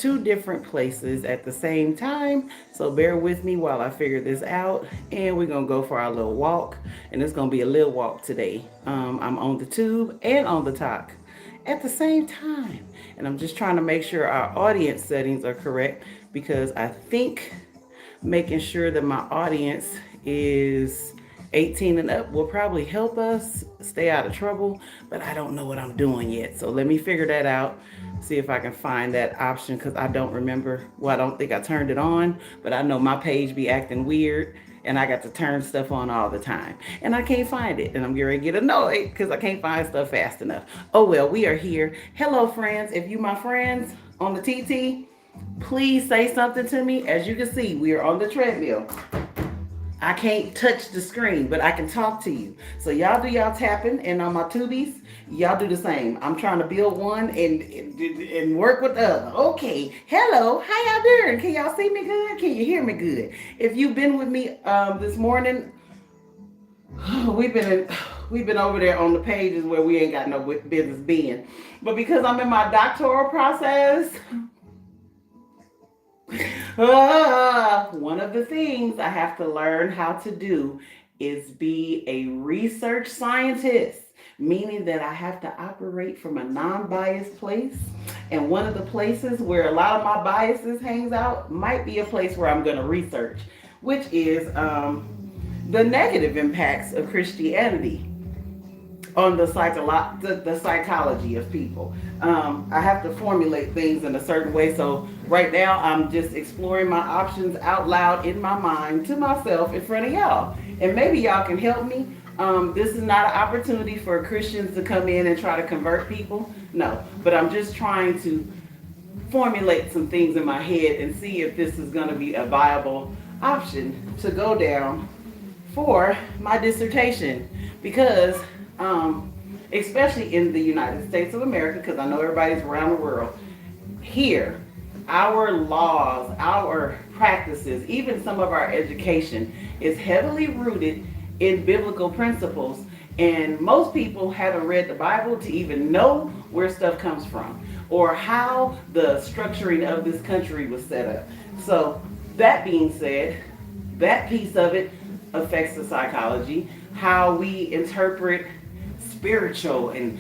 two different places at the same time. So bear with me while I figure this out. And we're going to go for our little walk. And it's going to be a little walk today. I'm on the tube and on the talk at the same time. And I'm just trying to make sure our audience settings are correct because I think making sure that my audience is 18 and up will probably help us stay out of trouble, but I don't know what I'm doing yet. So let me figure that out, see if I can find that option because I don't remember. Well, I don't think I turned it on, but I know my page be acting weird and I got to turn stuff on all the time. And I can't find it. And I'm getting ready to get annoyed because I can't find stuff fast enough. Oh well, we are here. Hello, friends. If you my friends on the TT, please say something to me. As you can see, we are on the treadmill. I can't touch the screen, but I can talk to you. So y'all do y'all tapping, and on my tubies, y'all do the same. I'm trying to build one and work with the other. Okay. Hello. How y'all doing? Can y'all see me good? Can you hear me good? If you've been with me this morning, we've been over there on the pages where we ain't got no business being. But because I'm in my doctoral process, one of the things I have to learn how to do is be a research scientist, meaning that I have to operate from a non-biased place. And one of the places where a lot of my biases hangs out might be a place where I'm going to research, which is the negative impacts of Christianity on the psychology of people. I have to formulate things in a certain way. So right now I'm just exploring my options out loud in my mind to myself in front of y'all. And maybe y'all can help me. This is not an opportunity for Christians to come in and try to convert people. No, but I'm just trying to formulate some things in my head and see if this is going to be a viable option to go down for my dissertation. Because especially in the United States of America, because I know everybody's around the world, here, our laws, our practices, even some of our education is heavily rooted in biblical principles. And most people haven't read the Bible to even know where stuff comes from or how the structuring of this country was set up. So that being said, that piece of it affects the psychology, how we interpret spiritual and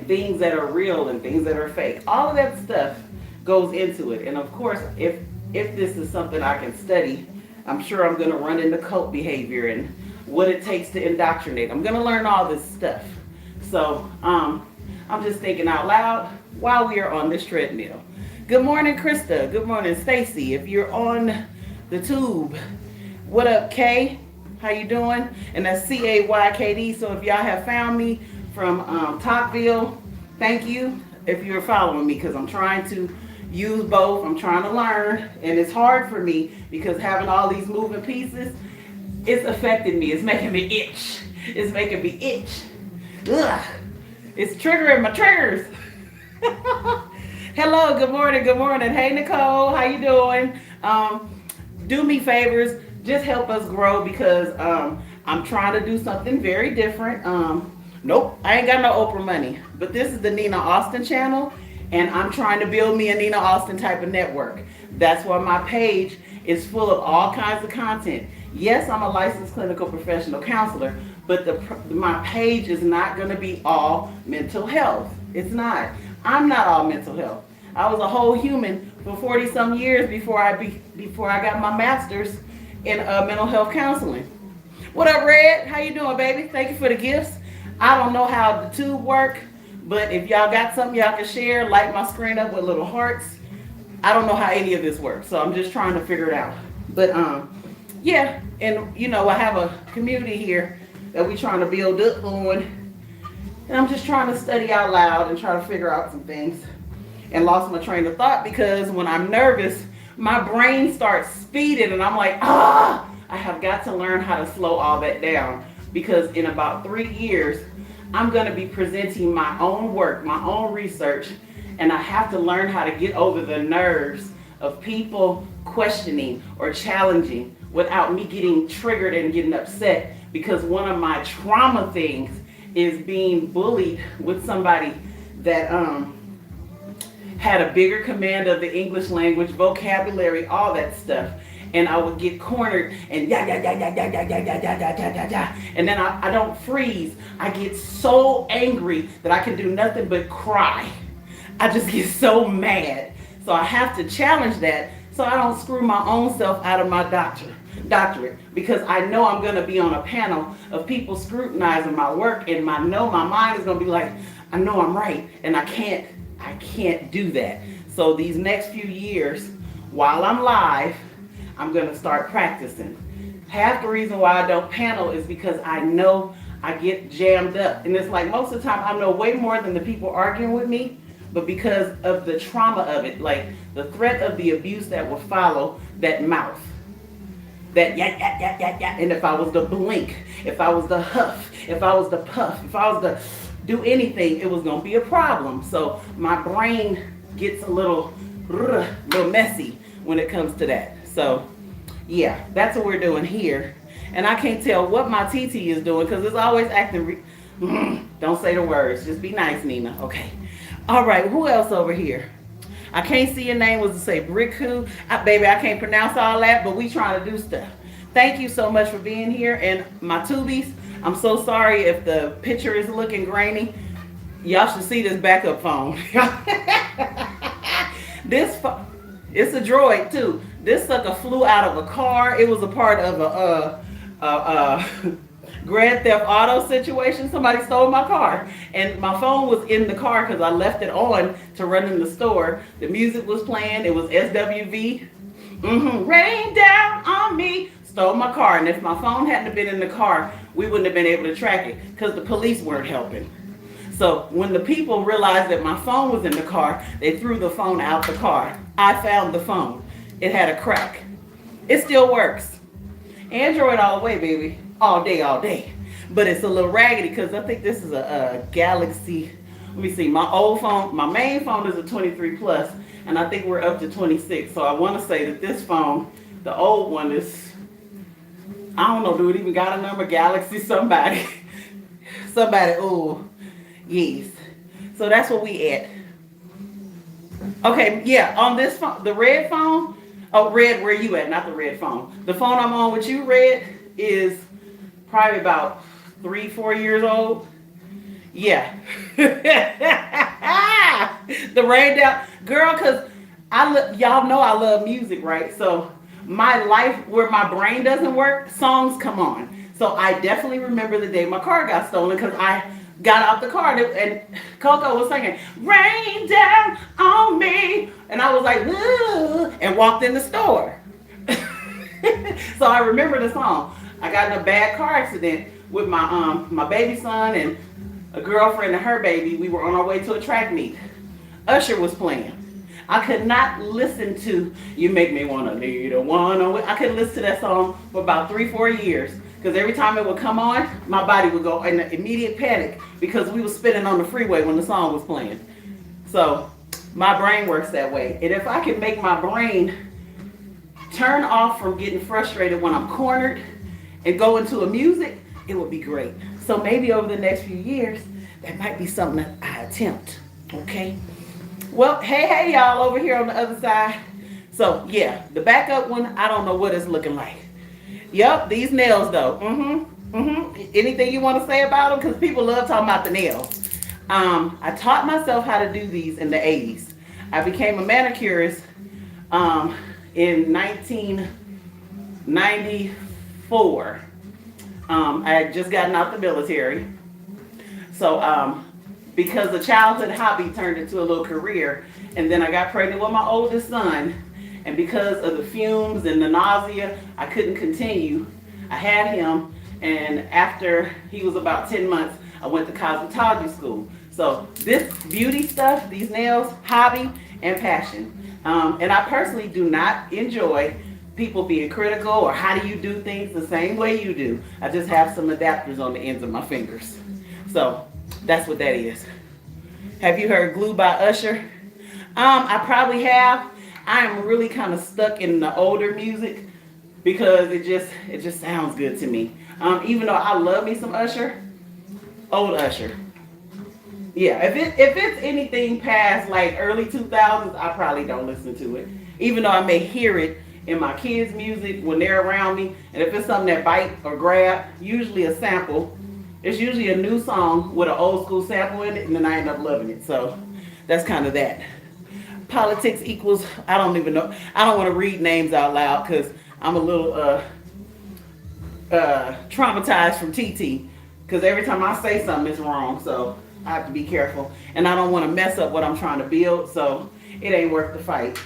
things that are real and things that are fake. All of that stuff goes into it. And of course, if this is something I can study, I'm sure I'm going to run into cult behavior and what it takes to indoctrinate. I'm going to learn all this stuff. So I'm just thinking out loud while we are on this treadmill. Good morning, Krista. Good morning, Stacy. If you're on the tube, what up, Kay? How you doing? And that's CAYKD. So if y'all have found me from Tocqueville, thank you if you're following me, because I'm trying to use both. I'm trying to learn, and it's hard for me because having all these moving pieces, it's affecting me. It's making me itch. It's making me itch. Ugh. It's triggering my triggers. Hello, good morning, good morning. Hey, Nicole, how you doing? Do me favors. Just help us grow because I'm trying to do something very different. Nope, I ain't got no Oprah money. But this is the Nina Austin channel, and I'm trying to build me a Nina Austin type of network. That's why my page is full of all kinds of content. Yes, I'm a licensed clinical professional counselor, but my page is not going to be all mental health. It's not. I'm not all mental health. I was a whole human for 40 some years before I got my master's in mental health counseling. What up, Red? How you doing, baby? Thank you for the gifts. I don't know how the tube work, but if y'all got something y'all can share, light my screen up with little hearts. I don't know how any of this works, so I'm just trying to figure it out. But yeah, and you know, I have a community here that we trying to build up on, and I'm just trying to study out loud and try to figure out some things. And lost my train of thought because when I'm nervous, my brain starts speeding, and I'm like, I have got to learn how to slow all that down, because in about 3 years, I'm going to be presenting my own work, my own research, and I have to learn how to get over the nerves of people questioning or challenging without me getting triggered and getting upset, because one of my trauma things is being bullied with somebody that had a bigger command of the English language, vocabulary, all that stuff. And I would get cornered and yeah, yeah, yeah, yeah, yeah, yeah, yeah, yeah, yeah, yeah, yeah, yeah. And then I don't freeze. I get so angry that I can do nothing but cry. I just get so mad. So I have to challenge that so I don't screw my own self out of my doctorate, because I know I'm going to be on a panel of people scrutinizing my work, and my mind is going to be like, I know I'm right, and I can't do that. So these next few years, while I'm live, I'm going to start practicing. Half the reason why I don't panel is because I know I get jammed up. And it's like most of the time I know way more than the people arguing with me, but because of the trauma of it, like the threat of the abuse that will follow that mouth. That yeah, yeah, yeah, yeah, yeah. And if I was to blink, if I was to huff, if I was to puff, if I was to do anything, it was going to be a problem. So my brain gets a little messy when it comes to that. So yeah, that's what we're doing here. And I can't tell what my TT is doing because it's always acting. Don't say the words. Just be nice, Nina. Okay. All right. Who else over here? I can't see your name. Was to say Briku. Baby, I can't pronounce all that, but we trying to do stuff. Thank you so much for being here. And my tubies, I'm so sorry if the picture is looking grainy. Y'all should see this backup phone. It's a Droid too. This sucker flew out of a car. It was a part of a Grand Theft Auto situation. Somebody stole my car, and my phone was in the car because I left it on to run in the store. The music was playing. It was SWV. Rain down on me. Stole my car, and if my phone hadn't been in the car, we wouldn't have been able to track it because the police weren't helping. So when the people realized that my phone was in the car, they threw the phone out the car. I found the phone. It had a crack. It still works. Android all the way, baby. All day, all day. But it's a little raggedy because I think this is a Galaxy. Let me see. My old phone, my main phone is a 23 Plus, and I think we're up to 26. So I want to say that this phone, the old one is, I don't know, do it even got a number? Galaxy somebody. Somebody, oh, yes. So that's what we at. Okay, yeah, on this phone, the red phone, oh, Red, where you at? Not the red phone. The phone I'm on with you, Red, is probably about 3-4 years old. Yeah. The rain down. Girl, because y'all know I love music, right? So my life where my brain doesn't work, songs come on. So I definitely remember the day my car got stolen because I got out the car and Coco was singing, rain down on me. And I was like, ooh, and walked in the store. So I remember the song. I got in a bad car accident with my baby son and a girlfriend and her baby. We were on our way to a track meet. Usher was playing. I could not listen to You Make Me Wanna Need a One. I couldn't listen to that song for about 3-4 years. Because every time it would come on, my body would go in immediate panic because we were spinning on the freeway when the song was playing. So my brain works that way. And if I could make my brain turn off from getting frustrated when I'm cornered and go into a music, it would be great. So maybe over the next few years, that might be something that I attempt. Okay? Well, hey, y'all over here on the other side. So yeah, the backup one, I don't know what it's looking like. Yep, these nails though. Anything you want to say about them? Because people love talking about the nails. I taught myself how to do these in the 80s. I became a manicurist in 1994. I had just gotten out the military. So because the childhood hobby turned into a little career, and then I got pregnant with my oldest son. And because of the fumes and the nausea, I couldn't continue. I had him, and after he was about 10 months, I went to cosmetology school. So this beauty stuff, these nails, hobby and passion. And I personally do not enjoy people being critical or how do you do things the same way you do. I just have some adapters on the ends of my fingers. So that's what that is. Have you heard Glue by Usher? I probably have. I am really kind of stuck in the older music because it just sounds good to me. Even though I love me some Usher, old Usher. Yeah, if it's anything past like early 2000s, I probably don't listen to it. Even though I may hear it in my kids' music when they're around me, and if it's something that bite or grab, usually a sample. It's usually a new song with an old school sample in it, and then I end up loving it. So that's kind of that. Politics equals, I don't even know. I don't want to read names out loud because I'm a little traumatized from TT because every time I say something, it's wrong. So I have to be careful, and I don't want to mess up what I'm trying to build. So it ain't worth the fight.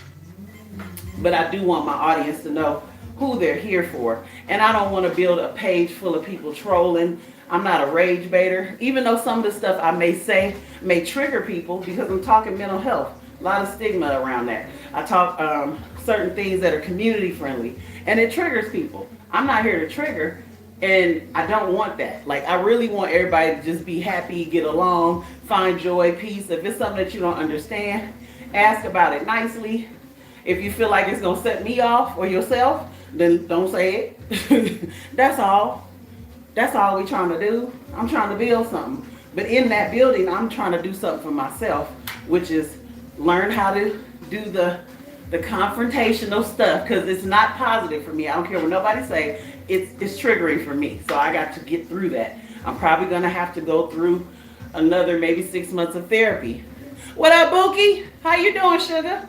But I do want my audience to know who they're here for, and I don't want to build a page full of people trolling. I'm not a rage baiter, even though some of the stuff I may say may trigger people because I'm talking mental health. A lot of stigma around that. I talk certain things that are community friendly, and it triggers people. I'm not here to trigger, and I don't want that. Like, I really want everybody to just be happy, get along, find joy, peace. If it's something that you don't understand, ask about it nicely. If you feel like it's going to set me off or yourself, then don't say it. That's all. That's all we're trying to do. I'm trying to build something. But in that building, I'm trying to do something for myself, which is learn how to do the confrontational stuff, because it's not positive for me. I don't care what nobody say. It's triggering for me. So I got to get through that. I'm probably going to have to go through another maybe 6 months of therapy. What up, Bookie? How you doing, sugar?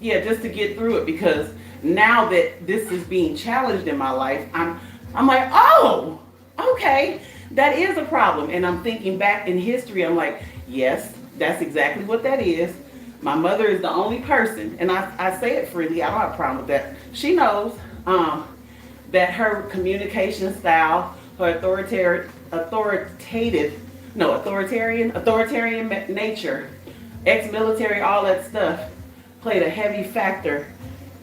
Yeah, just to get through it, because now that this is being challenged in my life, I'm like, oh, okay, that is a problem. And I'm thinking back in history, I'm like, yes, that's exactly what that is. My mother is the only person, and I say it freely, I don't have a problem with that. She knows that her communication style, her authoritarian nature, ex-military, all that stuff, played a heavy factor,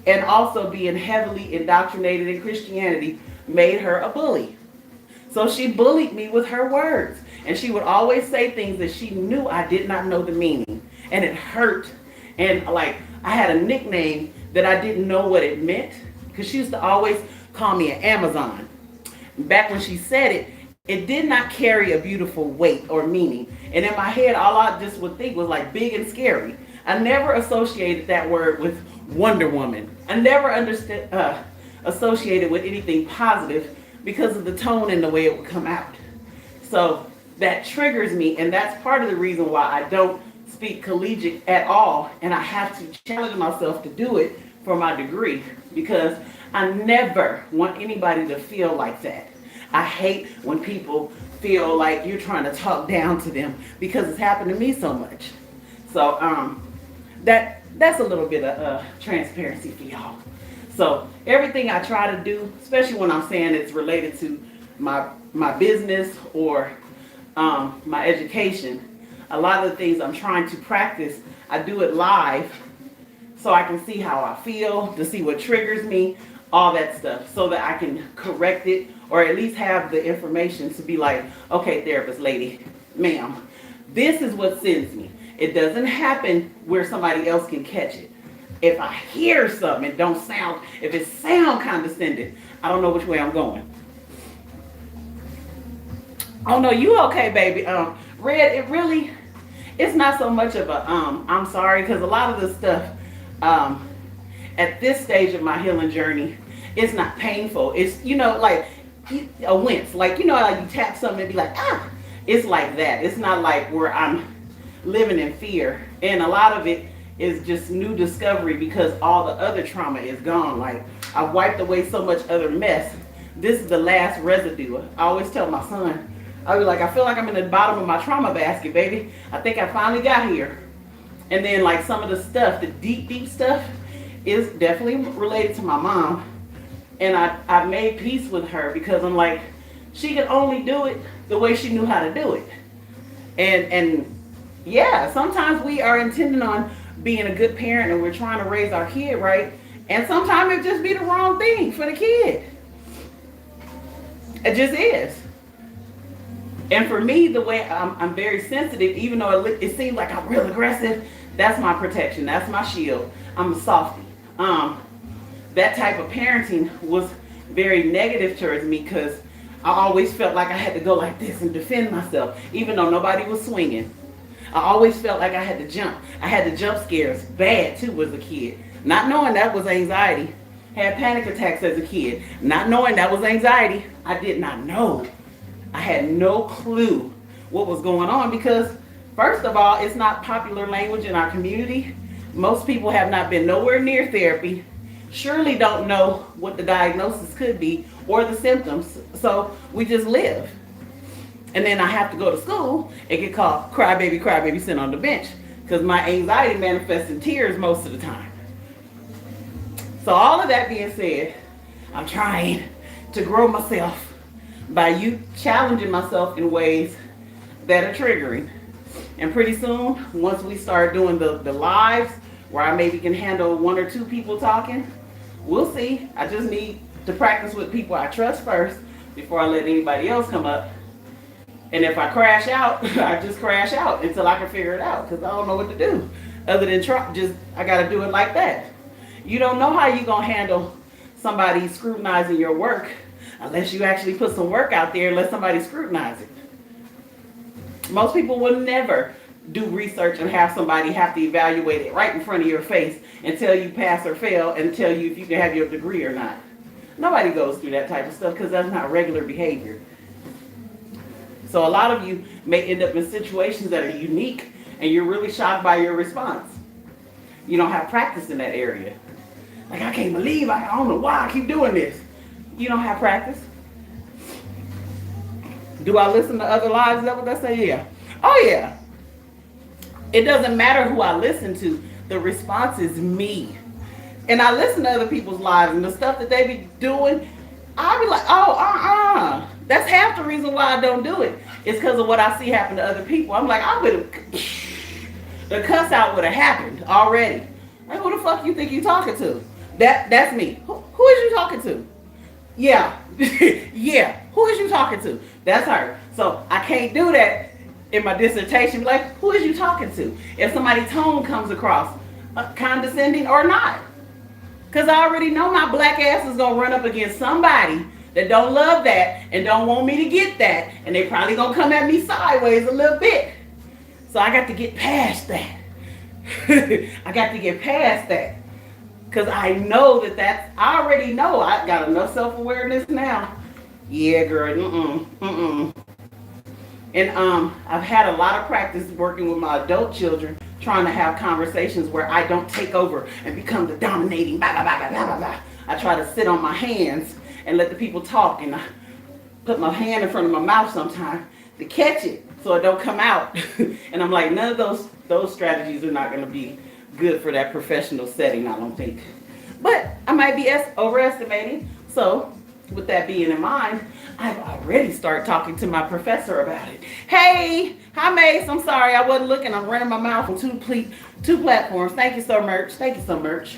and also being heavily indoctrinated in Christianity made her a bully. So she bullied me with her words, and she would always say things that she knew I did not know the meaning, and it hurt. And like, I had a nickname that I didn't know what it meant, because she used to always call me an Amazon. Back when she said it, it did not carry a beautiful weight or meaning, and in my head all I just would think was like big and scary. I never associated that word with Wonder Woman. I never understood associated with anything positive because of the tone and the way it would come out. So that triggers me, and that's part of the reason why I don't speak collegiate at all, and I have to challenge myself to do it for my degree, because I never want anybody to feel like that. I hate when people feel like you're trying to talk down to them, because it's happened to me so much. So that's a little bit of transparency for y'all. So everything I try to do, especially when I'm saying it's related to my business or my education, a lot of the things I'm trying to practice, I do it live so I can see how I feel, to see what triggers me, all that stuff, so that I can correct it, or at least have the information to be like, okay, therapist lady, ma'am, this is what sends me. It doesn't happen where somebody else can catch it. If I hear something, if it sound condescending, I don't know which way I'm going. Oh no, you okay, baby? Red, it's not so much of a I'm sorry, because a lot of the stuff at this stage of my healing journey, it's not painful. It's, like a wince, like, like you tap something and be like, ah. It's like that. It's not like where I'm living in fear, and a lot of it is just new discovery because all the other trauma is gone. Like, I've wiped away so much other mess. This is the last residue. I always tell my son, I be like, I feel like I'm in the bottom of my trauma basket, baby. I think I finally got here. And then like some of the stuff, the deep stuff, is definitely related to my mom. And I made peace with her, because I'm like, she could only do it the way she knew how to do it. And yeah, sometimes we are intending on being a good parent and we're trying to raise our kid right, and sometimes it just be the wrong thing for the kid. It just is. And for me, the way I'm very sensitive, even though it seems like I'm real aggressive, that's my protection, that's my shield. I'm a softie. That type of parenting was very negative towards me, because I always felt like I had to go like this and defend myself, even though nobody was swinging. I always felt like I had to jump. I had the jump scares bad too as a kid. Not knowing that was anxiety. Had panic attacks as a kid. Not knowing that was anxiety. I did not know. I had no clue what was going on because, first of all, it's not popular language in our community. Most people have not been nowhere near therapy, surely don't know what the diagnosis could be or the symptoms. So we just live. And then I have to go to school and get called crybaby, sit on the bench because my anxiety manifests in tears most of the time. So all of that being said, I'm trying to grow myself by you challenging myself in ways that are triggering. And pretty soon, once we start doing the lives where I maybe can handle 1 or 2 people talking, we'll see. I just need to practice with people I trust first before I let anybody else come up. And if I crash out, I just crash out until I can figure it out because I don't know what to do other than try. I got to do it like that. You don't know how you're going to handle somebody scrutinizing your work unless you actually put some work out there and let somebody scrutinize it. Most people will never do research and have somebody have to evaluate it right in front of your face and tell you pass or fail and tell you if you can have your degree or not. Nobody goes through that type of stuff because that's not regular behavior. So a lot of you may end up in situations that are unique and you're really shocked by your response. You don't have practice in that area. Like, I can't believe, I don't know why I keep doing this. You don't have practice. Do I listen to other lives? Is that what they say? Yeah. Oh, yeah. It doesn't matter who I listen to. The response is me. And I listen to other people's lives and the stuff that they be doing. I'll be like, oh, That's half the reason why I don't do it. It's because of what I see happen to other people. I'm like, the cuss out would have happened already. Like, who the fuck you think you talking to? That's me. Who is you talking to? Yeah. Yeah. Who is you talking to? That's her. So I can't do that in my dissertation. Like, who is you talking to? If somebody's tone comes across condescending or not. Because I already know my black ass is going to run up against somebody that don't love that and don't want me to get that. And they probably going to come at me sideways a little bit. So I got to get past that. I got to get past that. Because I know I already know I got enough self-awareness now. Yeah, girl, And I've had a lot of practice working with my adult children, trying to have conversations where I don't take over and become the dominating blah, blah, blah, blah, blah, blah. I try to sit on my hands and let the people talk, and I put my hand in front of my mouth sometimes to catch it so it don't come out. And I'm like, none of those strategies are not going to be good for that professional setting, I don't think. But I might be overestimating. So with that being in mind, I've already started talking to my professor about it. Hey, hi Mace, I'm sorry I wasn't looking. I'm running my mouth on two platforms. Thank you so much. Thank you so much.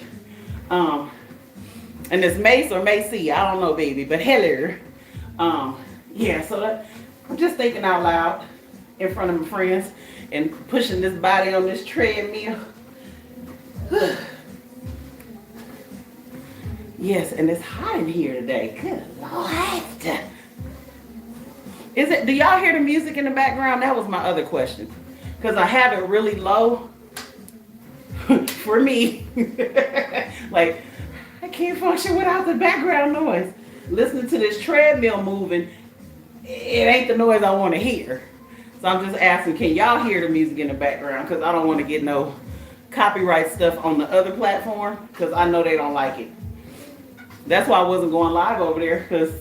And it's Mace or Macy, I don't know, baby, but hello. Yeah, so I'm just thinking out loud in front of my friends and pushing this body on this treadmill. Yes, and it's hot in here today. Good Lord. Do y'all hear the music in the background? That was my other question. Because I have it really low for me. Like, I can't function without the background noise. Listening to this treadmill moving, it ain't the noise I want to hear. So I'm just asking, can y'all hear the music in the background? Because I don't want to get no copyright stuff on the other platform, because I know they don't like it. That's why I wasn't going live over there, because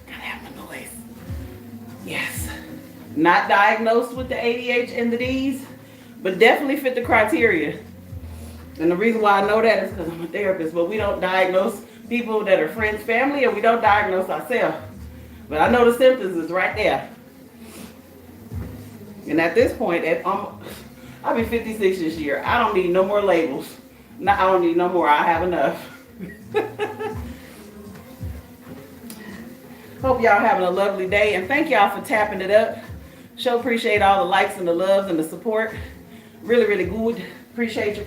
gotta have my noise. Yes. Not diagnosed with the ADH and the Ds, but definitely fit the criteria. And the reason why I know that is because I'm a therapist, but we don't diagnose people that are friends, family, and we don't diagnose ourselves. But I know the symptoms is right there. And at this point, I'll be 56 this year. I don't need no more labels. I don't need no more. I have enough. Hope y'all having a lovely day, and thank y'all for tapping it up. Sure appreciate all the likes and the loves and the support. Really, really good. Appreciate you.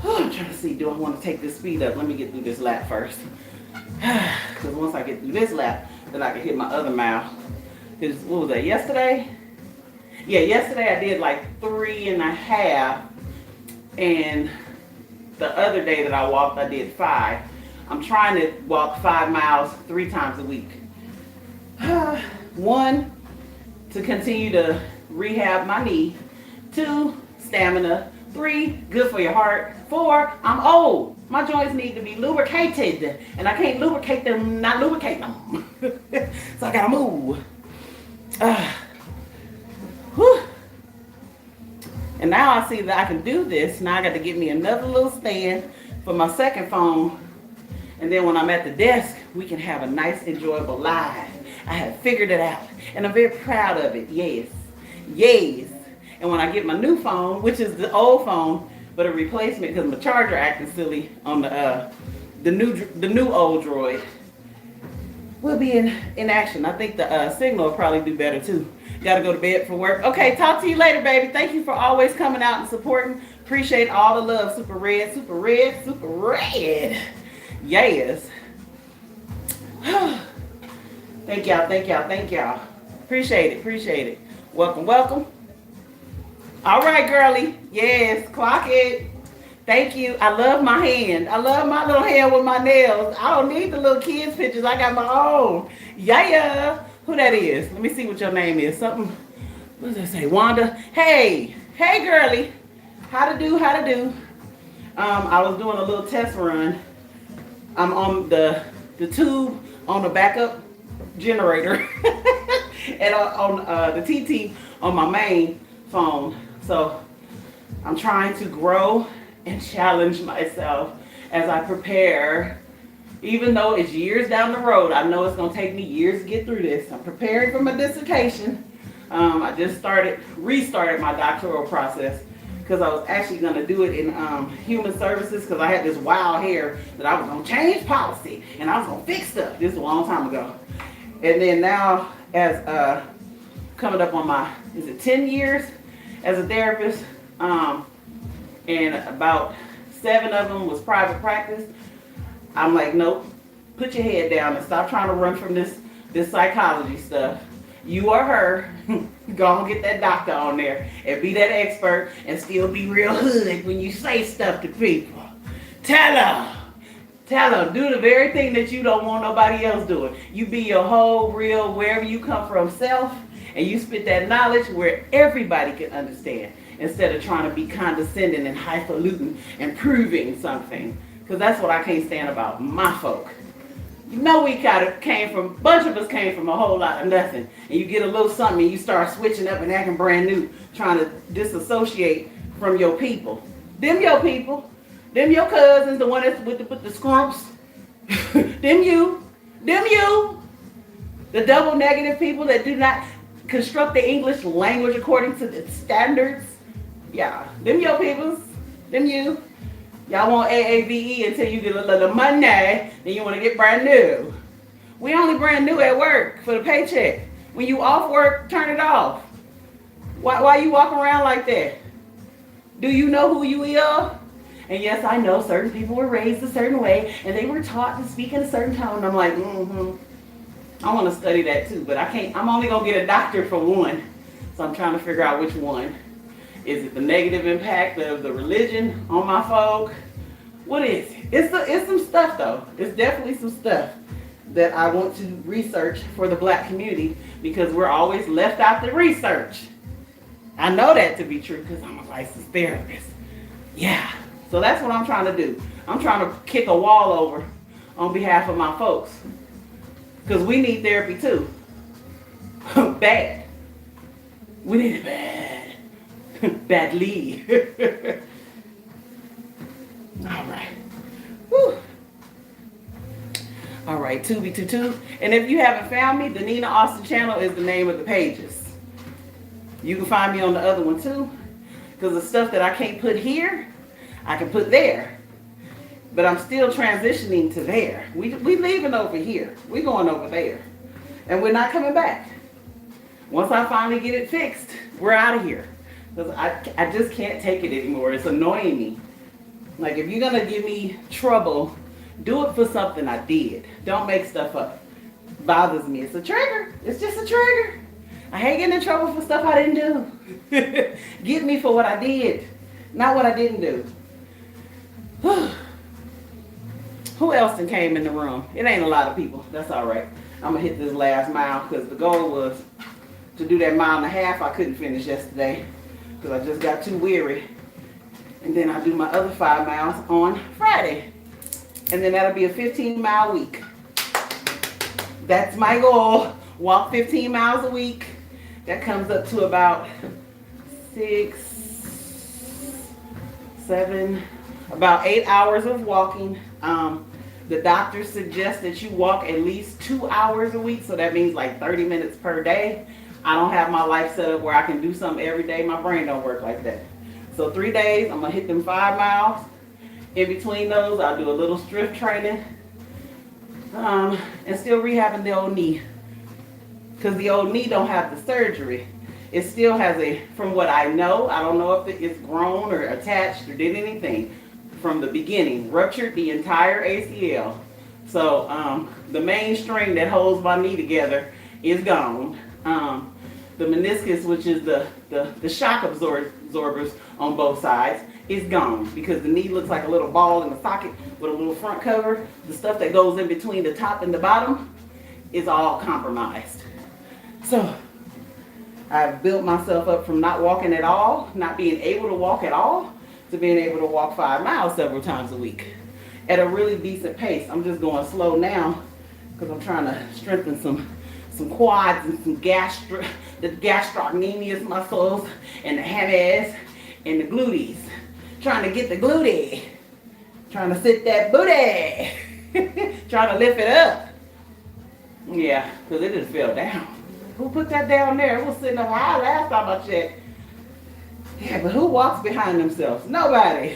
I'm trying to see, do I want to take this speed up? Let me get through this lap first. Because once I get through this lap, then I can hit my other mile. Because what was that, yesterday? Yeah, yesterday I did like 3.5. And the other day that I walked, I did 5. I'm trying to walk 5 miles 3 times a week. 1, to continue to rehab my knee. 2, stamina. 3, good for your heart. 4, I'm old. My joints need to be lubricated, and I can't lubricate them, not lubricate them. So I gotta move. And now I see that I can do this. Now I got to get me another little stand for my second phone. And then when I'm at the desk, we can have a nice, enjoyable live. I have figured it out. And I'm very proud of it. Yes. Yes. And when I get my new phone, which is the old phone, but a replacement because my charger acting silly on the new old Droid, we'll be in action. I think the signal will probably do better too. Gotta go to bed for work. Okay, talk to you later, baby. Thank you for always coming out and supporting. Appreciate all the love. Super red, super red, super red. Yes. Thank y'all, thank y'all, thank y'all. Appreciate it, appreciate it. Welcome, welcome. All right, girlie. Yes, clock it. Thank you. I love my hand. I love my little hand with my nails. I don't need the little kids' pictures. I got my own. Yeah. Who that is? Let me see what your name is. Something. What does that say? Wanda. Hey, girlie. How to do? I was doing a little test run. I'm on the tube on the backup generator and on the TT on my main phone. So I'm trying to grow and challenge myself as I prepare. Even though it's years down the road, I know it's going to take me years to get through this. I'm preparing for my dissertation. I just restarted my doctoral process because I was actually going to do it in human services because I had this wild hair that I was going to change policy and I was going to fix stuff. This was a long time ago. And then now, as coming up on my, 10 years as a therapist, and about 7 of them was private practice. I'm like, nope, put your head down and stop trying to run from this psychology stuff. You or her, go and get that doctor on there and be that expert and still be real hood when you say stuff to people. Tell them, do the very thing that you don't want nobody else doing. You be your whole, real, wherever you come from self, and you spit that knowledge where everybody can understand instead of trying to be condescending and highfalutin and proving something. Because that's what I can't stand about my folk. You know, we kind of a bunch of us came from a whole lot of nothing. And you get a little something and you start switching up and acting brand new, trying to disassociate from your people. Them your people. Them your cousins, the one that's with the scrumps. Them you. The double negative people that do not construct the English language according to the standards. Yeah, them your peoples. Them you. Y'all want AAVE until you get a little money, then you want to get brand new. We only brand new at work for the paycheck. When you off work, turn it off. Why you walk around like that? Do you know who you are? And yes, I know certain people were raised a certain way and they were taught to speak in a certain tone. I'm like, I want to study that too, but I can't. I'm only going to get a doctorate for one. So I'm trying to figure out which one. Is it the negative impact of the religion on my folk? What is it? It's some stuff though. It's definitely some stuff that I want to research for the Black community because we're always left out the research. I know that to be true because I'm a licensed therapist. Yeah. So that's what I'm trying to do. I'm trying to kick a wall over on behalf of my folks because we need therapy too. Bad. We need it bad. Badly. All right. Woo. All right, Tubi. And if you haven't found me, the Nina Austin channel is the name of the pages. You can find me on the other one too, because the stuff that I can't put here, I can put there. But I'm still transitioning to there. We leaving over here. We going over there. And we're not coming back. Once I finally get it fixed, we're out of here. Because I just can't take it anymore. It's annoying me. Like, if you're going to give me trouble Do it for something I did. Don't make stuff up. Bothers me. It's a trigger. It's just a trigger. I hate getting in trouble for stuff I didn't do. Get me for what I did, not what I didn't do. Who else then came in the room? It ain't a lot of people. That's all right. I'm going to hit this last mile because the goal was to do that 1.5 miles. I couldn't finish yesterday because I just got too weary. And then I'll do my other 5 miles on Friday. And then that'll be a 15-mile week. That's my goal. Walk 15 miles a week. That comes up to about 6, 7, about 8 hours of walking. The doctor suggests that you walk at least 2 hours a week. So that means like 30 minutes per day. I don't have my life set up where I can do something every day. My brain don't work like that. So 3 days, I'm going to hit them 5 miles. In between those, I'll do a little strength training. And still rehabbing the old knee. Because the old knee don't have the surgery. It still has from what I know, I don't know if it's grown or attached or did anything. From the beginning, ruptured the entire ACL. So the main string that holds my knee together is gone. The meniscus, which is the shock absorbers on both sides, is gone because the knee looks like a little ball in the socket with a little front cover. The stuff that goes in between the top and the bottom is all compromised. So I've built myself up from not walking at all, not being able to walk at all, to being able to walk 5 miles several times a week at a really decent pace. I'm just going slow now because I'm trying to strengthen some quads and some the gastrocnemius muscles and the hammies and the gluteus. Trying to get the glute. Trying to sit that booty. Trying to lift it up. Yeah, because it just fell down. Who put that down there? It was sitting up high last time I checked. Yeah, but who walks behind themselves? Nobody.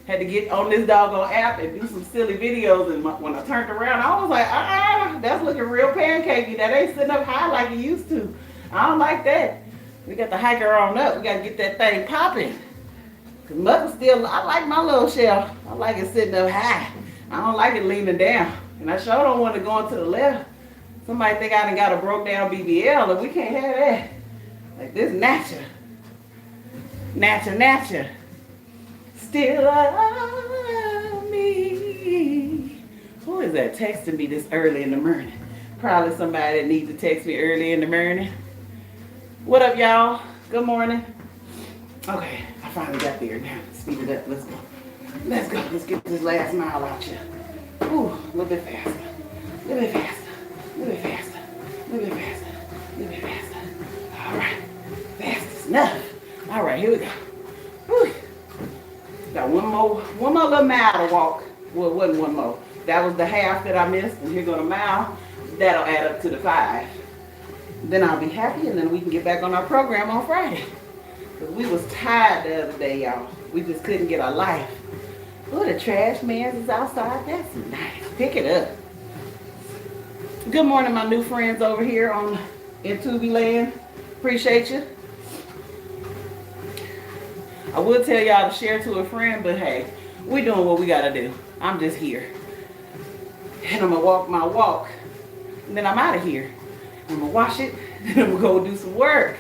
Had to get on this doggone app and do some silly videos, and when I turned around, I was like, that's looking real pancakey. That ain't sitting up high like it used to. I don't like that. We got to hike her on up. We got to get that thing popping. Because mother still, I like my little shell. I like it sitting up high. I don't like it leaning down. And I sure don't want to go into the left. Somebody think I done got a broke down BBL, and we can't have that. Like this natural. Natural. Still love me. Who is that texting me this early in the morning? Probably somebody that needs to text me early in the morning. What up, y'all? Good morning. Okay, I finally got there now. Speed it up. Let's go. Let's get this last mile out here. Ooh, a little bit faster. A little bit faster. A little bit faster. A little bit faster. A little bit faster. All right. Fast enough. All right, here we go. Whew. Got one more little mile to walk. Well, it wasn't one more. That was the half that I missed, and here goes a mile. That'll add up to the 5. Then I'll be happy, and then we can get back on our program on Friday. Because we was tired the other day, y'all. We just couldn't get our life. Oh, the trash man is outside. That's nice. Pick it up. Good morning, my new friends over here in Tubi Land. Appreciate you. I would tell y'all to share to a friend, but hey, we doing what we gotta do. I'm just here. And I'm gonna walk my walk. And then I'm out of here. I'm gonna wash it, and I'm gonna go do some work.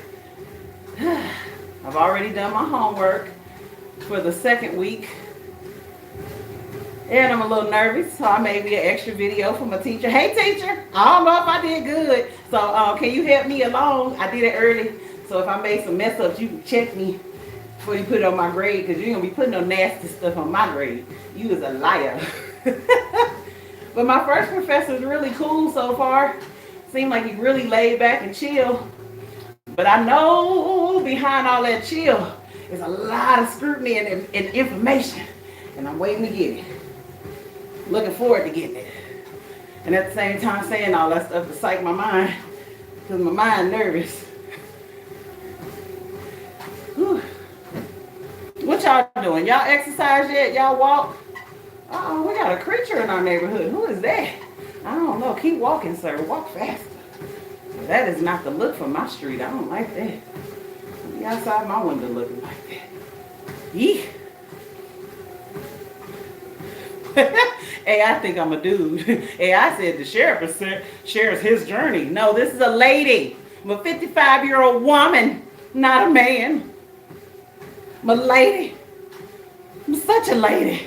I've already done my homework for the 2nd week. And I'm a little nervous, so I made me an extra video from a teacher. Hey teacher, I don't know if I did good. So can you help me along? I did it early. So if I made some mess ups, you can check me before you put it on my grade, because you're going to be putting no nasty stuff on my grade. You is a liar. But my first professor is really cool so far. Seemed like he really laid back and chill. But I know behind all that chill is a lot of scrutiny and information. And I'm waiting to get it. Looking forward to getting it. And at the same time saying all that stuff to psych my mind, because my mind nervous. Whew. What y'all doing? Y'all exercise yet? Y'all walk? Uh-oh, we got a creature in our neighborhood. Who is that? I don't know. Keep walking, sir. Walk faster. That is not the look for my street. I don't like that. Be outside my window looking like that. Yee. Hey, I think I'm a dude. Hey, I said the sheriff shares his journey. No, this is a lady. I'm a 55-year-old woman, not a man. I'm a lady. I'm such a lady.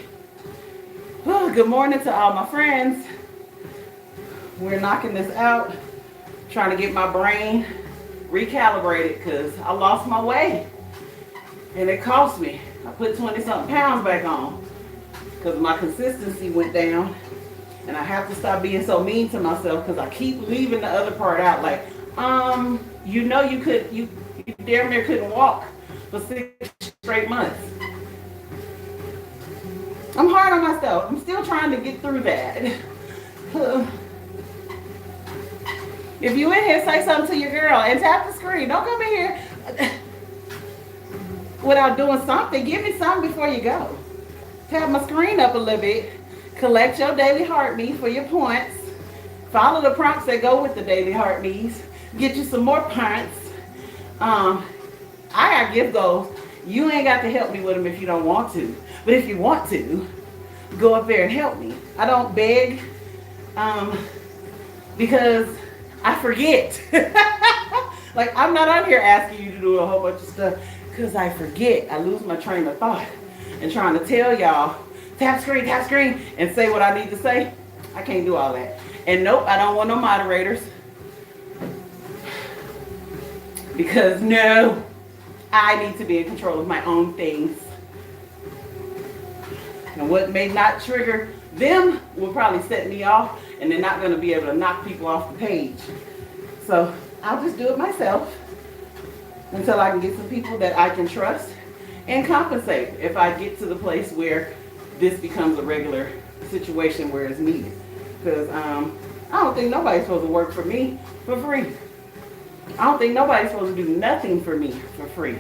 Oh, good morning to all my friends. We're knocking this out, trying to get my brain recalibrated because I lost my way. And it cost me. I put 20-something pounds back on because my consistency went down. And I have to stop being so mean to myself because I keep leaving the other part out. Like, you know you damn near couldn't walk for 6 straight months. I'm hard on myself. I'm still trying to get through that. If you in here, say something to your girl and tap the screen. Don't come in here without doing something. Give me something before you go. Tap my screen up a little bit. Collect your daily heartbeat for your points. Follow the prompts that go with the daily heartbeats. Get you some more points. I got gift goals. You ain't got to help me with them if you don't want to. But if you want to, go up there and help me. I don't beg because I forget. Like, I'm not on here asking you to do a whole bunch of stuff because I forget. I lose my train of thought and trying to tell y'all, tap screen, and say what I need to say. I can't do all that. And nope, I don't want no moderators. Because no, I need to be in control of my own things. And what may not trigger them will probably set me off, and they're not going to be able to knock people off the page. So I'll just do it myself until I can get some people that I can trust and compensate if I get to the place where this becomes a regular situation where it's needed. Because I don't think nobody's supposed to work for me for free. I don't think nobody's supposed to do nothing for me for free.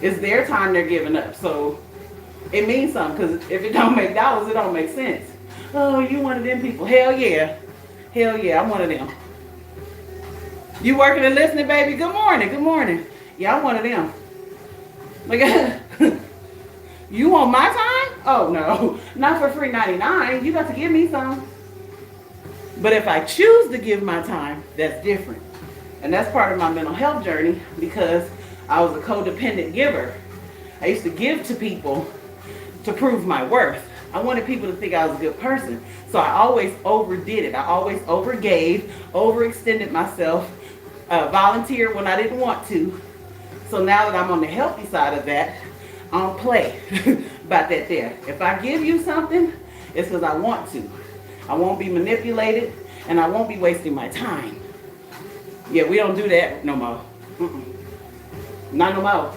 It's their time they're giving up. So it means something, because if it don't make dollars, it don't make sense. Oh, you one of them people. Hell yeah. Hell yeah, I'm one of them. You working and listening, baby? Good morning. Yeah, I'm one of them. Like, you want my time? Oh, no. Not for free 99. You got to give me some. But if I choose to give my time, that's different. And that's part of my mental health journey, because I was a codependent giver. I used to give to people to prove my worth. I wanted people to think I was a good person. So I always overdid it. I always overgave, overextended myself, volunteered when I didn't want to. So now that I'm on the healthy side of that, I don't play about that there. If I give you something, it's because I want to. I won't be manipulated, and I won't be wasting my time. Yeah, we don't do that no more. Not no more.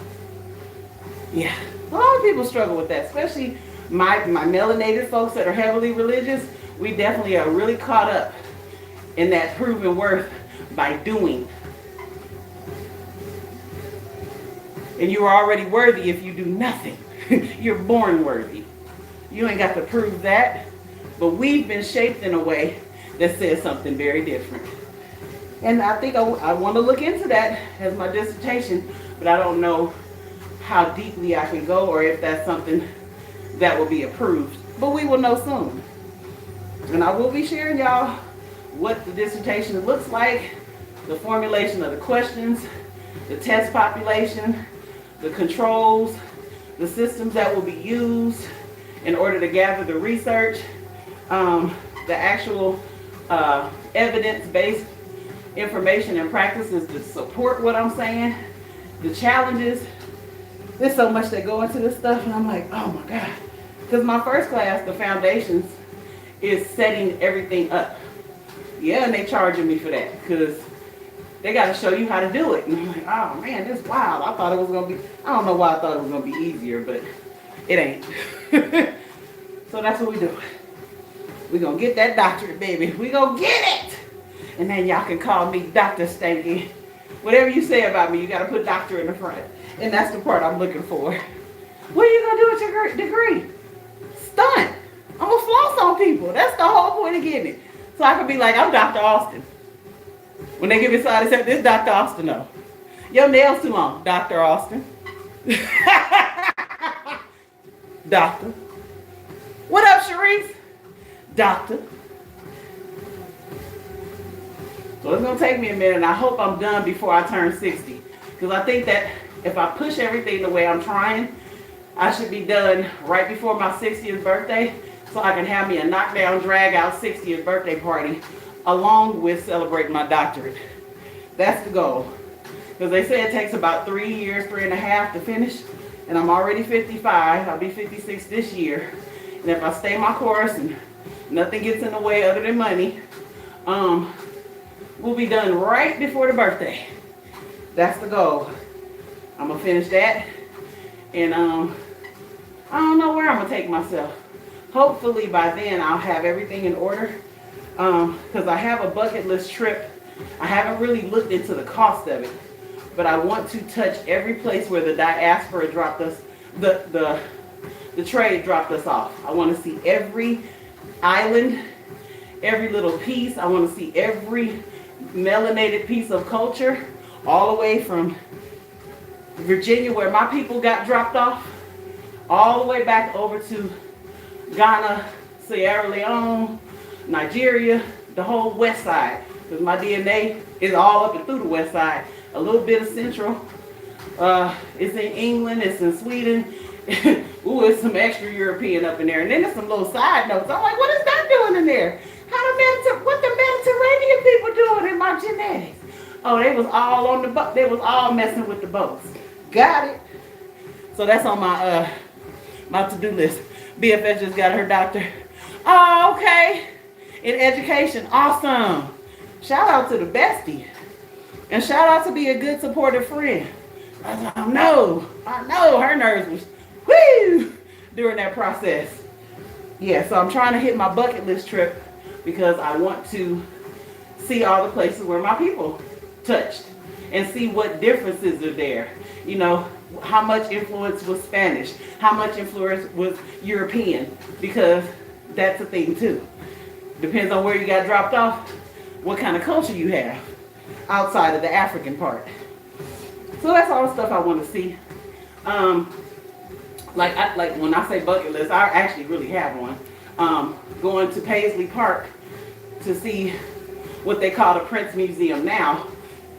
Yeah, a lot of people struggle with that, especially my melanated folks that are heavily religious. We definitely are really caught up in that proven worth by doing. And you are already worthy if you do nothing. You're born worthy. You ain't got to prove that. But we've been shaped in a way that says something very different. And I think I want to look into that as my dissertation, but I don't know how deeply I can go or if that's something that will be approved. But we will know soon. And I will be sharing y'all what the dissertation looks like, the formulation of the questions, the test population, the controls, the systems that will be used in order to gather the research, the actual evidence-based information and practices to support what I'm saying, the challenges. There's so much that go into this stuff, and I'm like, oh my God. Because my first class, the foundations, is setting everything up. Yeah, and they charging me for that because they got to show you how to do it. And I'm like, oh man, this is wild. I thought it was going to be, I don't know why I thought it was going to be easier, but it ain't. So that's what we do. We're going to get that doctorate, baby. We're going to get it. And then y'all can call me Dr. Stanky. Whatever you say about me, you got to put doctor in the front. And that's the part I'm looking for. What are you going to do with your degree? Stunt. I'm going to floss on people. That's the whole point of getting it. So I can be like, I'm Dr. Austin. When they give me side, they say, this Dr. Austin, no. Your nails too long, Dr. Austin. Doctor. What up, Sharice? Doctor. So it's going to take me a minute, and I hope I'm done before I turn 60. Because I think that if I push everything the way I'm trying, I should be done right before my 60th birthday, so I can have me a knockdown, drag-out 60th birthday party along with celebrating my doctorate. That's the goal. Because they say it takes about 3 years, 3.5 to finish, and I'm already 55. I'll be 56 this year. And if I stay my course and nothing gets in the way other than money, we'll be done right before the birthday. That's the goal. I'm going to finish that. And I don't know where I'm going to take myself. Hopefully by then I'll have everything in order. Because I have a bucket list trip. I haven't really looked into the cost of it. But I want to touch every place where the diaspora dropped us, the trade dropped us off. I want to see every island, every little piece. I want to see every melanated piece of culture, all the way from Virginia, where my people got dropped off, all the way back over to Ghana, Sierra Leone, Nigeria, the whole west side. Because my DNA is all up and through the west side. A little bit of central. It's in England, it's in Sweden. Ooh, it's some extra European up in there. And then there's some little side notes. I'm like, what is that doing in there? What the Mediterranean people doing in my genetics? Oh, they was all on the boat. They was all messing with the boats. Got it. So that's on my my to-do list. BFS just got her doctor. Oh, okay. In education. Awesome. Shout out to the bestie. And shout out to be a good supportive friend. I know her nerves was whoo during that process. Yeah, so I'm trying to hit my bucket list trip because I want to see all the places where my people touched and see what differences are there. You know, how much influence was Spanish, how much influence was European, because that's a thing too. Depends on where you got dropped off, what kind of culture you have outside of the African part. So that's all the stuff I want to see. Like when I say bucket list, I actually really have one. Going to Paisley Park to see what they call the Prince Museum now,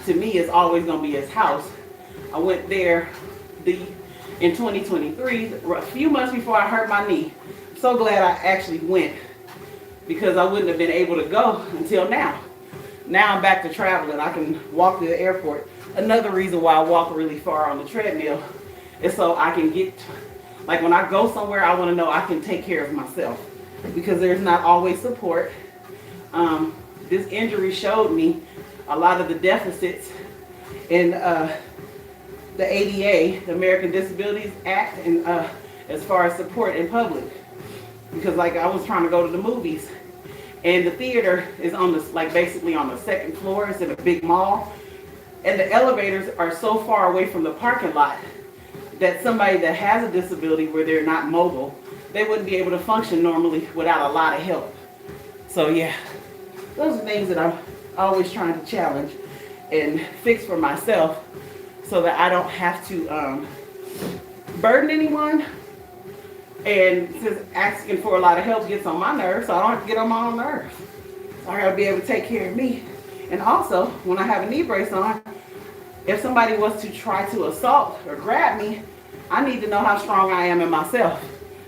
to me is always going to be his house. I went there in 2023, a few months before I hurt my knee. I'm so glad I actually went, because I wouldn't have been able to go until now. Now I'm back to traveling. I can walk to the airport. Another reason why I walk really far on the treadmill is so I can get, like when I go somewhere, I want to know I can take care of myself, because there's not always support. This injury showed me a lot of the deficits in the ADA, the American Disabilities Act, and as far as support in public. Because like I was trying to go to the movies, and the theater is on the, like basically on the second floor. It's in a big mall, and the elevators are so far away from the parking lot that somebody that has a disability where they're not mobile, they wouldn't be able to function normally without a lot of help. So yeah, those are things that I'm always trying to challenge and fix for myself, so that I don't have to burden anyone. And since asking for a lot of help gets on my nerves, so I don't have to get on my own nerves. So I gotta be able to take care of me. And also, when I have a knee brace on, if somebody was to try to assault or grab me, I need to know how strong I am in myself.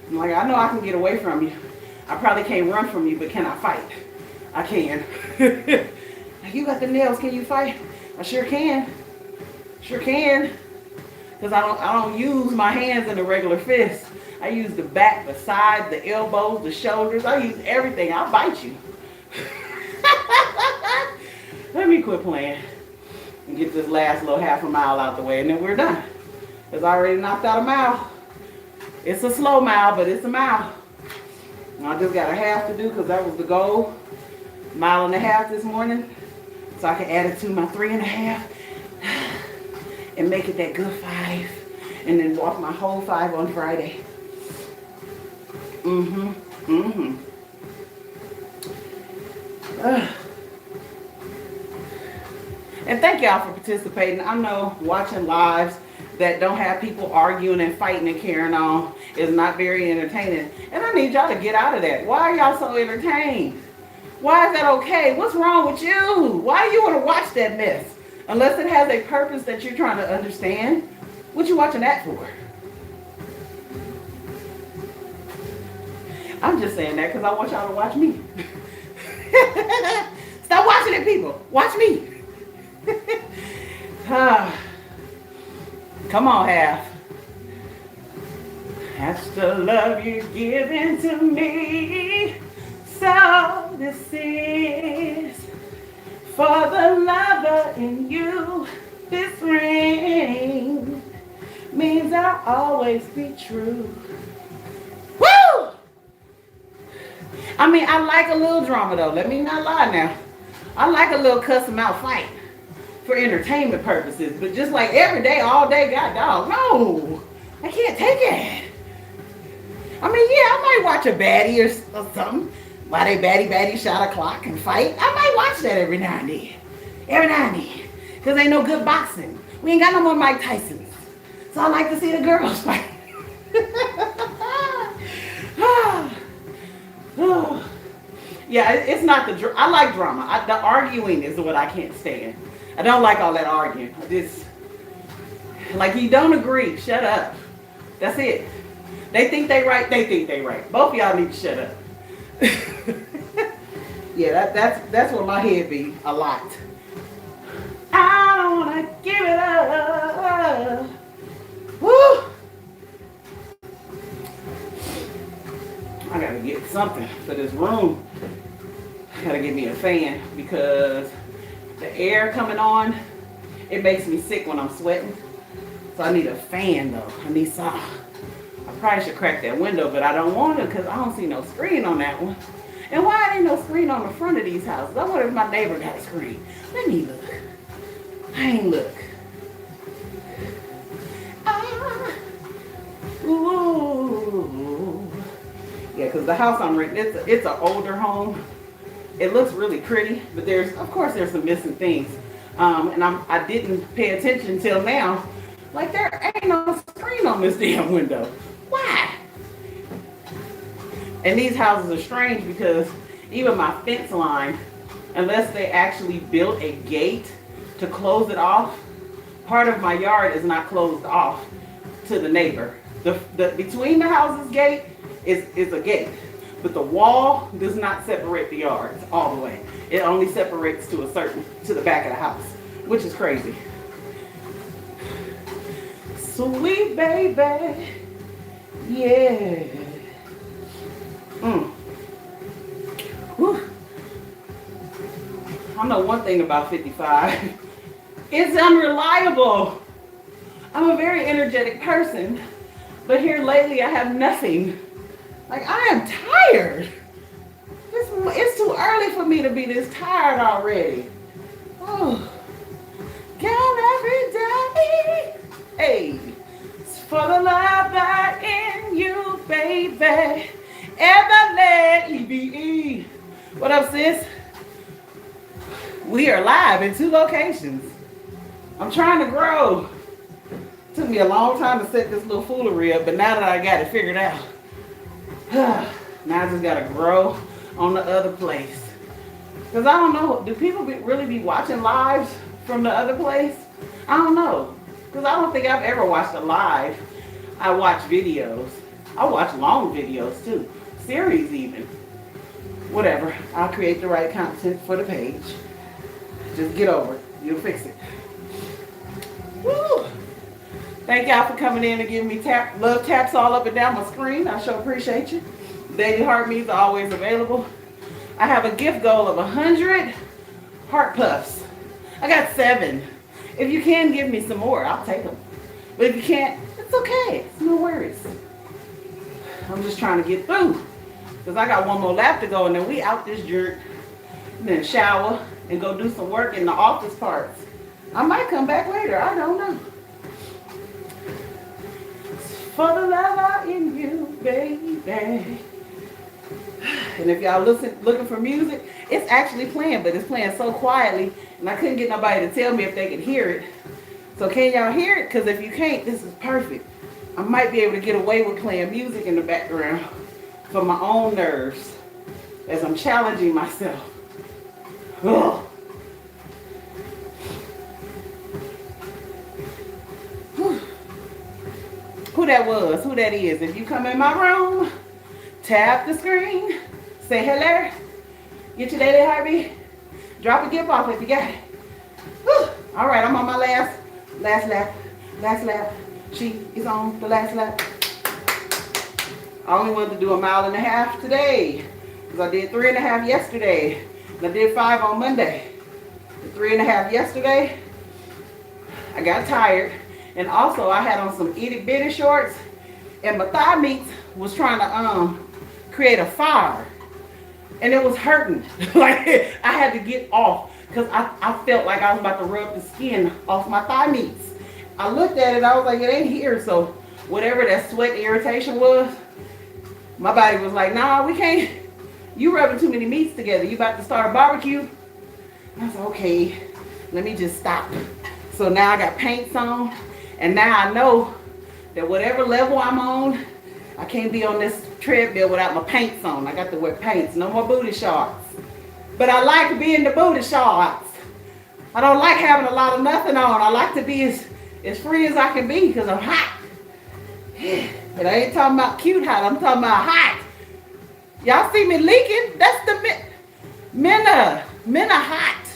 I'm like, I know I can get away from you. I probably can't run from you, but can I fight? I can. You got the nails, can you fight? I sure can. Sure can. Because I don't use my hands in a regular fist. I use the back, the side, the elbows, the shoulders. I use everything. I'll bite you. Let me quit playing and get this last little half a mile out the way, and then we're done. Because I already knocked out a mile. It's a slow mile, but it's a mile. And I just got a half to do because that was the goal. 1.5 miles this morning. So I can add it to my 3.5 and make it that good 5. And then walk my whole 5 on Friday. And thank y'all for participating. I know watching lives, that don't have people arguing and fighting and carrying on is not very entertaining. And I need y'all to get out of that. Why are y'all so entertained? Why is that okay? What's wrong with you? Why do you want to watch that mess? Unless it has a purpose that you're trying to understand. What you watching that for? I'm just saying that because I want y'all to watch me. Stop watching it, people. Watch me. Come on, Half. That's the love you're giving to me. So this is for the lover in you. This ring means I'll always be true. Woo! I mean, I like a little drama though. Let me not lie now. I like a little cuss 'em out fight for entertainment purposes. But just like every day, all day, god dog, no. I can't take it. I mean, yeah, I might watch a baddie or something. While they baddie shot a clock and fight. I might watch that every now and then. Every now and then. Because ain't no good boxing. We ain't got no more Mike Tysons. So I like to see the girls fight. Yeah, it's not I like drama. The arguing is what I can't stand. I don't like all that arguing. Like you don't agree, shut up. That's it. They think they right, they think they right. Both of y'all need to shut up. Yeah, that's where my head be a lot. I don't wanna give it up. Woo! I gotta get something for this room. I gotta get me a fan because the air coming on, it makes me sick when I'm sweating. So I need a fan though. I need some. I probably should crack that window, but I don't want to because I don't see no screen on that one. And why ain't no screen on the front of these houses? I wonder if my neighbor got a screen. Let me look. I ain't look. Ooh. Yeah, because the house I'm renting, it's an older home. It looks really pretty, but of course there's some missing things. And I didn't pay attention until now. Like there ain't no screen on this damn window. Why? And these houses are strange because even my fence line, unless they actually built a gate to close it off, part of my yard is not closed off to the neighbor. The between the houses gate is a gate, but the wall does not separate the yards all the way. It only separates to the back of the house, which is crazy. Sweet baby, yeah. Whew. I know one thing about 55. It's unreliable. I'm a very energetic person, but here lately I have nothing. Like I am tired. It's too early for me to be this tired already. Oh, girl, every day. Hey, it's for the love that in you, baby. EVE. What up, sis? We are live in 2 locations. I'm trying to grow. Took me a long time to set this little foolery up, but now that I got it figured out, now I just gotta grow on the other place. Because I don't know, do people really be watching lives from the other place? I don't know. Because I don't think I've ever watched a live. I watch videos. I watch long videos too. Series even. Whatever. I'll create the right content for the page. Just get over it. You'll fix it. Woo! Thank y'all for coming in and giving me love taps all up and down my screen. I sure appreciate you. Daily Heart Me's are always available. I have a gift goal of 100 Heart Puffs. I got 7. If you can give me some more, I'll take them. But if you can't, it's okay. It's no worries. I'm just trying to get through. Because I got one more lap to go and then we out this jerk. And then shower and go do some work in the office parts. I might come back later. I don't know. For the love in you, baby. And if y'all looking for music, it's actually playing, but it's playing so quietly, and I couldn't get nobody to tell me if they could hear it. So can y'all hear it? Because if you can't, this is perfect. I might be able to get away with playing music in the background for my own nerves as I'm challenging myself. Ugh. Who that was, who that is. If you come in my room, tap the screen, say hello, get your daily heartbeat, drop a gift off if you got it. Whew. All right, I'm on my last lap. She is on the last lap. I only wanted to do 1.5 miles today, because I did 3.5 yesterday, and I did 5 on Monday. The 3.5 yesterday, I got tired. And also I had on some itty bitty shorts, and my thigh meat was trying to create a fire, and it was hurting. Like I had to get off because I felt like I was about to rub the skin off my thigh meats. I looked at it, I was like, it ain't here. So whatever that sweat irritation was, my body was like, nah, we can't. You rubbing too many meats together. You about to start a barbecue? I said, okay, let me just stop. So now I got paints on. And now I know that whatever level I'm on, I can't be on this treadmill without my paints on. I got to wear paints, no more booty shorts. But I like being the booty shorts. I don't like having a lot of nothing on. I like to be as free as I can be because I'm hot. But I ain't talking about cute hot, I'm talking about hot. Y'all see me leaking? That's the men are hot.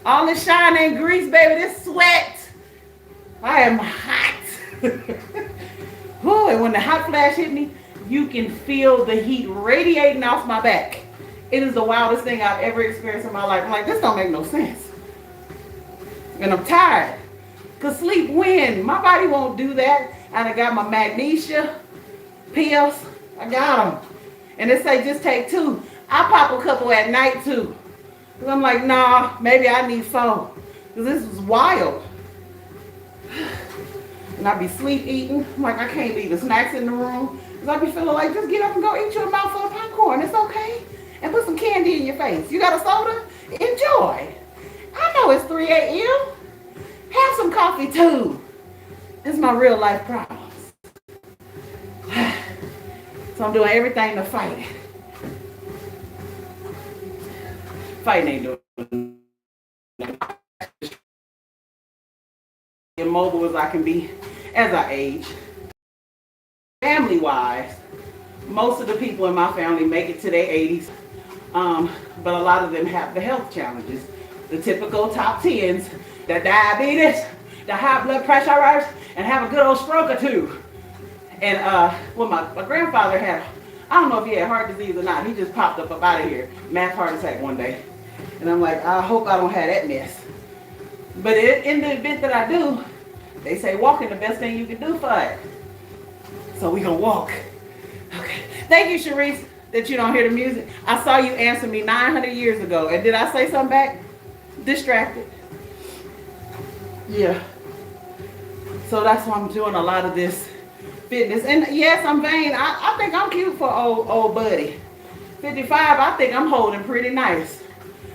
All this shine ain't grease, baby, this sweat. I am hot. Ooh, and when the hot flash hit me, you can feel the heat radiating off my back. It is the wildest thing I've ever experienced in my life. I'm like, this don't make no sense. And I'm tired. Cause sleep when? My body won't do that. And I got my magnesia pills. I got them. And they say just take 2. I pop a couple at night too. Cause I'm like, nah, maybe I need 4. Cause this is wild. And I be sleep eating. I'm like, I can't leave the snacks in the room. Because I be feeling like, just get up and go eat you a mouthful of popcorn. It's okay. And put some candy in your face. You got a soda? Enjoy. I know it's 3 a.m. Have some coffee too. This is my real life problems. So I'm doing everything to fight it. Fighting ain't doing immobile as I can be as I age. Family wise, most of the people in my family make it to their 80s, but a lot of them have the health challenges. The typical top 10s, the diabetes, the high blood pressure, and have a good old stroke or 2. And well, my grandfather had, I don't know if he had heart disease or not, he just popped up out of here, mass heart attack one day. And I'm like, I hope I don't have that mess. But in the event that I do, they say walking the best thing you can do for it. So we gonna walk. Okay. Thank you, Sharice, that you don't hear the music. I saw you answer me 900 years ago. And did I say something back? Distracted. Yeah. So that's why I'm doing a lot of this fitness. And yes, I'm vain. I think I'm cute for old buddy. 55, I think I'm holding pretty nice.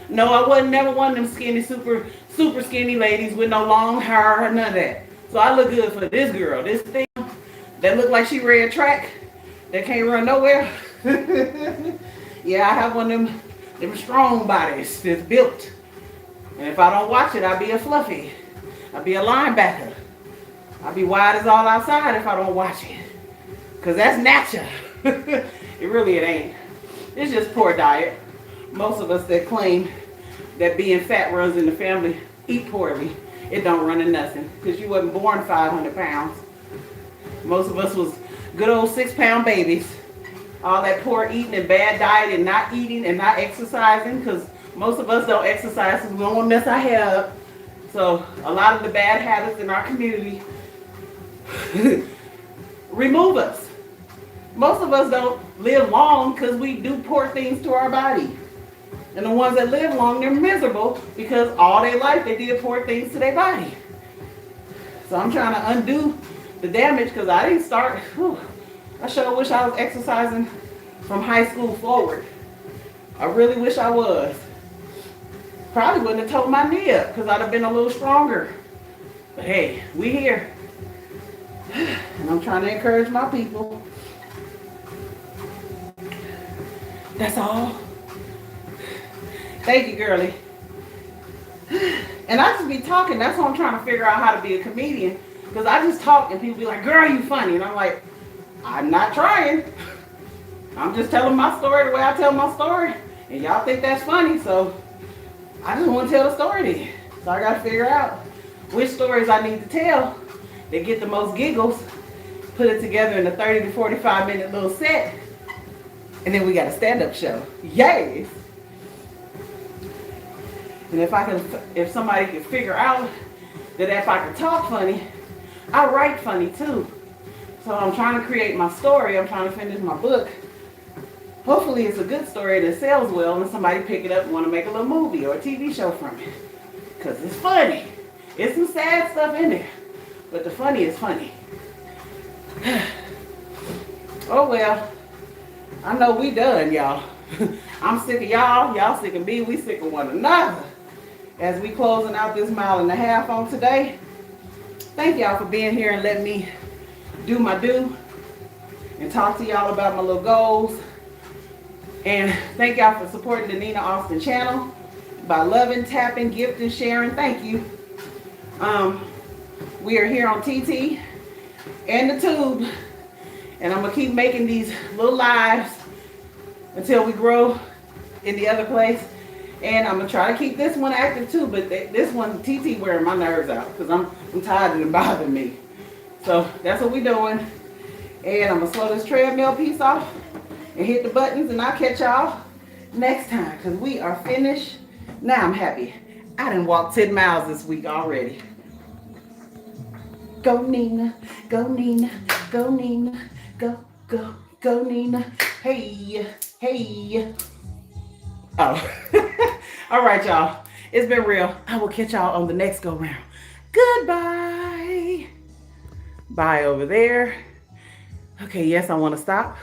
No, I wasn't never one of them skinny, super skinny ladies with no long hair or none of that. So I look good for this girl. This thing that look like she ran track, that can't run nowhere. Yeah, I have one of them strong bodies that's built. And if I don't watch it, I'll be a fluffy. I'll be a linebacker. I'll be wide as all outside if I don't watch it. Because that's natural. It ain't. It's just poor diet. Most of us that claim that being fat runs in the family eat poorly. It don't run in nothing. Because you wasn't born 500 pounds. Most of us was good old 6-pound babies. All that poor eating and bad diet and not eating and not exercising. Because most of us don't exercise because we don't want to mess our hair up. So a lot of the bad habits in our community remove us. Most of us don't live long because we do poor things to our body. And the ones that live long, they're miserable because all their life they did poor things to their body. So I'm trying to undo the damage because I didn't start. I sure wish I was exercising from high school forward. I really wish I was. Probably wouldn't have told my knee up because I'd have been a little stronger. But hey, we here. And I'm trying to encourage my people. That's all. Thank you, girlie. And I just be talking. That's why I'm trying to figure out how to be a comedian. Because I just talk and people be like, girl, you funny. And I'm like, I'm not trying. I'm just telling my story the way I tell my story. And y'all think that's funny. So I just want to tell the story then. So I got to figure out which stories I need to tell that get the most giggles. Put it together in a 30 to 45 minute little set. And then we got a stand-up show. Yes. And if somebody can figure out that if I can talk funny, I write funny too. So I'm trying to create my story. I'm trying to finish my book. Hopefully it's a good story that sells well and somebody pick it up and want to make a little movie or a TV show from it. Because it's funny. It's some sad stuff in there. But the funny is funny. Oh well. I know we done, y'all. I'm sick of y'all. Y'all sick of me. We sick of one another. As we closing out this 1.5 miles on today. Thank y'all for being here and letting me do my do and talk to y'all about my little goals. And thank y'all for supporting the Nina Austin channel by loving, tapping, gifting, sharing. Thank you. We are here on TT and the Tube. And I'm going to keep making these little lives until we grow in the other place. And I'm going to try to keep this one active too. But this one, TT wearing my nerves out because I'm tired of it bothering me. So that's what we're doing. And I'm going to slow this treadmill piece off and hit the buttons. And I'll catch y'all next time because we are finished. Now I'm happy. I done walked 10 miles this week already. Go Nina, go Nina, go Nina. Go, go, go, Nina. Hey, hey. Oh. All right, y'all. It's been real. I will catch y'all on the next go round. Goodbye. Bye over there. Okay, yes, I want to stop.